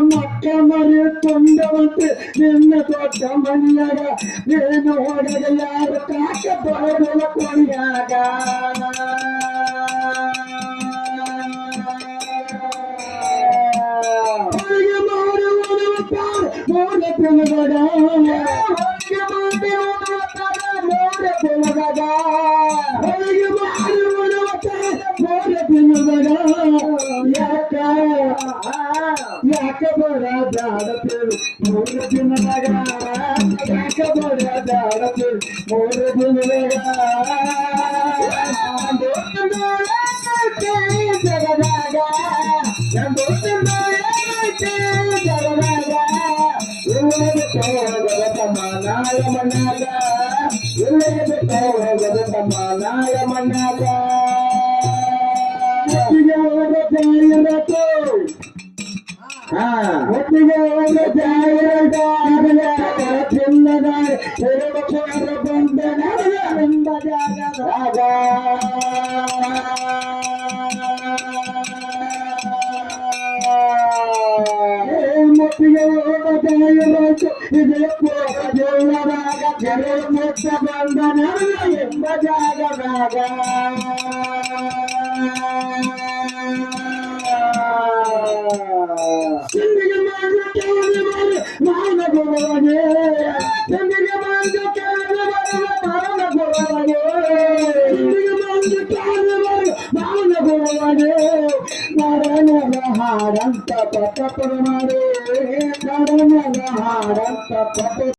ಮಕ್ಕ ಮರಿ ತುಂಡವಂತೆ ನಿನ್ನ ದೊಡ್ಡ ಮನೆಯಾಗ ನೀನು ಹೊಡೆದ ಯಾರು ಕಾಕ ಬರದಲ್ಲ ಕೊನೆಯಾಗ ಹೊರಗೆ ಮಾಡಿ ಓದುತ್ತಾರೆ ಮೋಡ ತಿನ್ನದಾಗ ಹೊರಗೆ ಮಾಡಿ ಓದುತ್ತಾರೆ ಮೋಡ ತಿನ್ನದಾಗ ಹೊರಗೆ ಮಾಡಿ ಓದುತ್ತಾರೆ ಮೋಡ ತಿನ್ನದಾಗ ಯಾಕ ಬರದಾಡತೀವಿ ಮೂರು ದಿನದಾಗ ಯಾಕ ಬರದಾಡತೀವಿ ಮೂರು ದಿನದಾಗ ಜಗದಾಗ ಜಗದಾಗ ಹೋಗದ ತಮ್ಮ ನಾಯ ಮಣ್ಣಾಗ ಹೋಗದ ತಮ್ಮ ನಾಯ ಮಣ್ಣಾಗ ಒಟ್ಟಿಗೆ ಹೋಗ ಜಾಗ ಚಿನ್ನದ ಎರಡು ಕೋರ ಬಂದ ಎಂಬ ಜಾಗದಾಗ ಒಟ್ಟಿಗೆ ಹೋಗ ಜಾಗ ಇದು ಕೋರ ಜೋಳದಾಗ ಜರ ಮುಟ್ಟ ಬಂದ ಎಂಬ ಜಾಗದಾಗ ಸಿಂಧಿಗೆ ಮಾರ್ಗ ಕೇಳಿ ಮಾಡಿ ಮಾನ ಗುರುವಗೆ ಸಿಂಧಿಗೆ ಮಾರ್ಗ ಕೇಳಿ ಮಾಡಿ ಮಾನ ಗುರುವಗೆ ಸಿಂಧಿಗೆ ಮಾರ್ಗ ಕೇಳಿ ಮಾಡಿ ಮಾನ ಗುರುವಗೆ ನರನರ ಹಾಡಂತ ಪಟ ಮಾಡಿ ನರನರ ಹಾಡಂತ ಪಟ